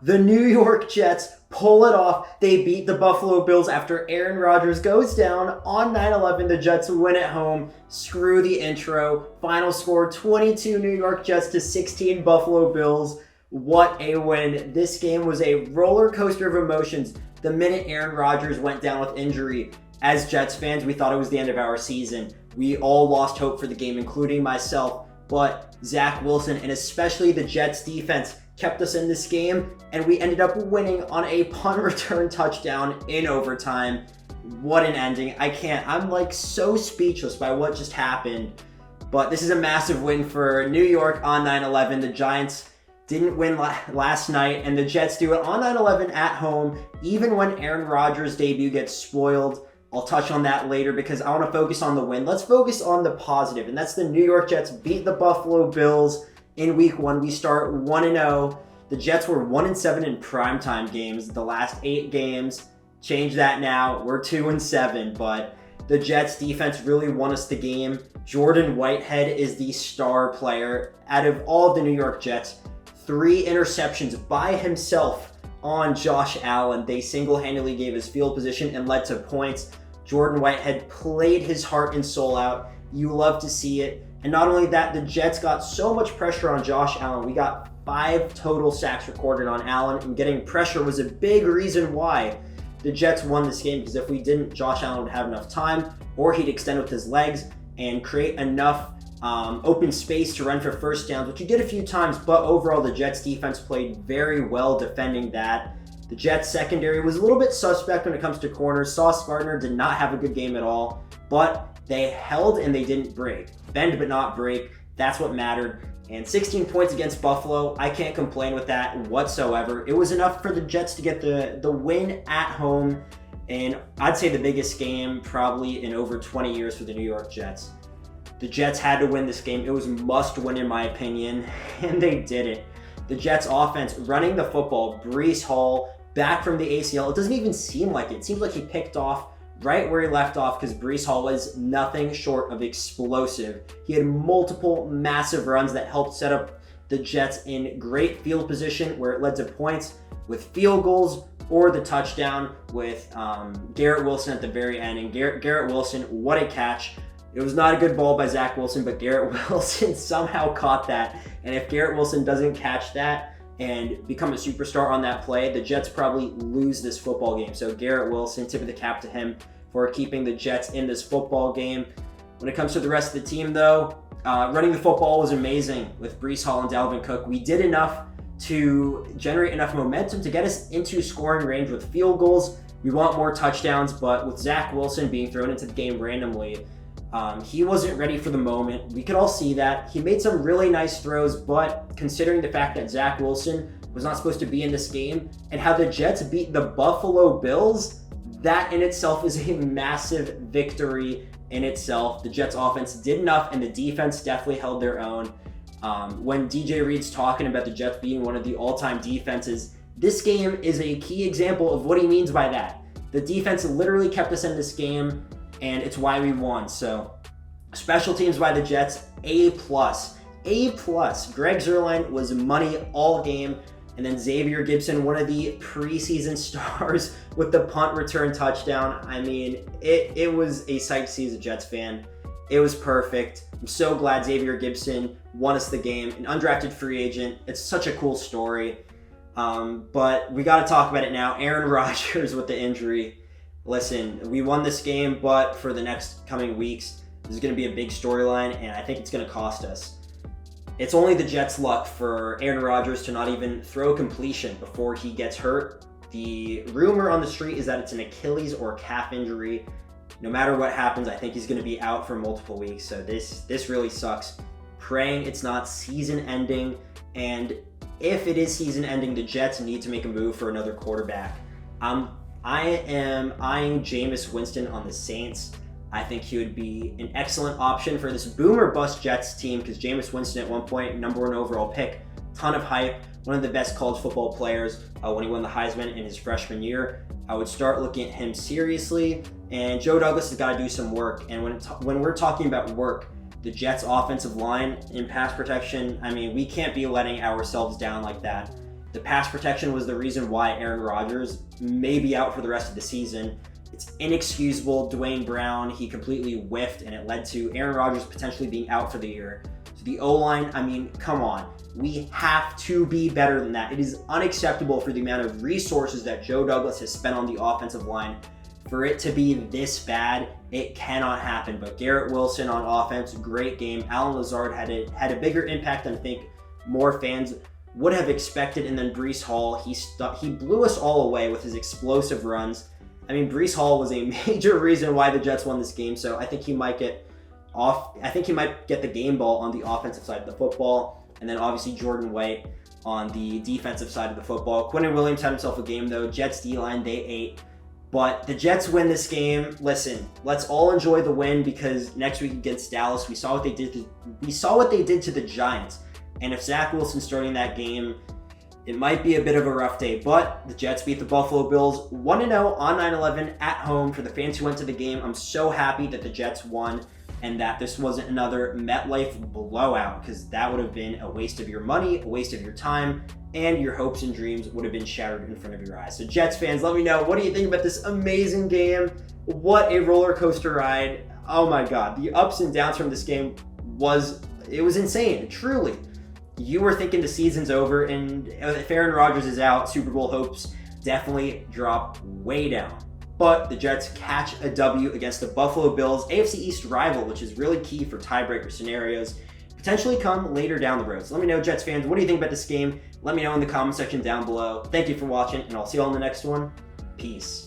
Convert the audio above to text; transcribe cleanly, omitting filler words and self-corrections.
The New York Jets pull it off. They beat the Buffalo Bills after Aaron Rodgers goes down on 9/11. The Jets win at home. Screw the intro. Final score 22 New York Jets to 16 Buffalo Bills. What a win. This game was a roller coaster of emotions. The minute Aaron Rodgers went down with injury, as Jets fans, we thought it was the end of our season. We all lost hope for the game, including myself. But Zach Wilson and especially the Jets defense kept us in this game, and we ended up winning on a punt return touchdown in overtime. What an ending. I'm like so speechless by what just happened. But this is a massive win for New York on 9/11. The Giants didn't win last night, and the Jets do it on 9/11 at home, even when Aaron Rodgers' debut gets spoiled. I'll touch on that later because I want to focus on the win. Let's focus on the positive, and that's the New York Jets beat the Buffalo Bills in week 1. We start 1-0. The Jets were 1-7 in primetime games. The last 8 games, change that now. We're 2-7, but the Jets defense really won us the game. Jordan Whitehead is the star player out of all of the New York Jets. 3 interceptions by himself on Josh Allen. They single-handedly gave his field position and led to points. Jordan Whitehead played his heart and soul out. You love to see it. And not only that, the Jets got so much pressure on Josh Allen. We got 5 total sacks recorded on Allen, and getting pressure was a big reason why the Jets won this game, because if we didn't, Josh Allen would have enough time, or he'd extend with his legs and create enough open space to run for first downs, which he did a few times, but overall the Jets defense played very well defending that. The Jets secondary was a little bit suspect when it comes to corners. Sauce Gardner did not have a good game at all, but they held and they didn't break. Bend but not break. That's what mattered. And 16 points against Buffalo, I can't complain with that whatsoever. It was enough for the Jets to get the win at home, and I'd say the biggest game probably in over 20 years for the New York Jets. The Jets had to win this game. It was must win in my opinion, and they did it. The Jets offense running the football, Breece Hall back from the ACL. It doesn't even seem like it. It seems like he picked off right where he left off because Breece Hall was nothing short of explosive. He had multiple massive runs that helped set up the Jets in great field position where it led to points with field goals or the touchdown with Garrett Wilson at the very end. And Garrett Wilson, what a catch. It was not a good ball by Zach Wilson, but Garrett Wilson somehow caught that. And if Garrett Wilson doesn't catch that and become a superstar on that play, the Jets probably lose this football game. So Garrett Wilson, tip of the cap to him for keeping the Jets in this football game. When it comes to the rest of the team, though, running the football was amazing with Breece Hall and Dalvin Cook. We did enough to generate enough momentum to get us into scoring range with field goals. We want more touchdowns, but with Zach Wilson being thrown into the game randomly, he wasn't ready for the moment. We could all see that. He made some really nice throws, but considering the fact that Zach Wilson was not supposed to be in this game and how the Jets beat the Buffalo Bills, that in itself is a massive victory in itself. The Jets offense did enough, and the defense definitely held their own. When DJ Reed's talking about the Jets being one of the all-time defenses, this game is a key example of what he means by that. The defense literally kept us in this game, and it's why we won. So, special teams by the Jets, A+. A+. Greg Zuerlein was money all game. And then Xavier Gibson, one of the preseason stars with the punt return touchdown. I mean, it was a sight to see as a Jets fan. It was perfect. I'm so glad Xavier Gibson won us the game. An undrafted free agent. It's such a cool story. But we got to talk about it now. Aaron Rodgers with the injury. Listen, we won this game, but for the next coming weeks, this is going to be a big storyline, and I think it's going to cost us. It's only the Jets' luck for Aaron Rodgers to not even throw a completion before he gets hurt. The rumor on the street is that it's an Achilles or calf injury. No matter what happens, I think he's going to be out for multiple weeks. So this really sucks. Praying it's not season-ending. And if it is season-ending, the Jets need to make a move for another quarterback. I am eyeing Jameis Winston on the Saints. I think he would be an excellent option for this boomer bust Jets team because Jameis Winston at one point, #1 overall pick, ton of hype, one of the best college football players when he won the Heisman in his freshman year. I would start looking at him seriously, and Joe Douglas has got to do some work. And when we're talking about work, the Jets offensive line in pass protection, I mean, we can't be letting ourselves down like that. The pass protection was the reason why Aaron Rodgers may be out for the rest of the season. It's inexcusable. Dwayne Brown, he completely whiffed, and it led to Aaron Rodgers potentially being out for the year. So the O-line, I mean, come on. We have to be better than that. It is unacceptable for the amount of resources that Joe Douglas has spent on the offensive line. For it to be this bad, it cannot happen. But Garrett Wilson on offense, great game. Alan Lazard had a bigger impact than I think more fans would have expected. And then Breece Hall, he blew us all away with his explosive runs. I mean, Breece Hall was a major reason why the Jets won this game, so I think he might get the game ball on the offensive side of the football, and then obviously Jordan White on the defensive side of the football. Quinnen Williams had himself a game, though. Jets D-line, they ate. But the Jets win this game. Listen, let's all enjoy the win, because next week against Dallas, we saw what they did to the Giants. And if Zach Wilson's starting that game, it might be a bit of a rough day, but the Jets beat the Buffalo Bills 1-0 on 9/11 at home. For the fans who went to the game, I'm so happy that the Jets won and that this wasn't another MetLife blowout, because that would have been a waste of your money, a waste of your time, and your hopes and dreams would have been shattered in front of your eyes. So Jets fans, let me know, what do you think about this amazing game? What a roller coaster ride. Oh my God, the ups and downs from this game was insane, truly. You were thinking the season's over, and if Aaron Rodgers is out, Super Bowl hopes definitely drop way down. But the Jets catch a W against the Buffalo Bills, AFC East rival, which is really key for tiebreaker scenarios, potentially come later down the road. So let me know, Jets fans, what do you think about this game? Let me know in the comment section down below. Thank you for watching, and I'll see you all in the next one. Peace.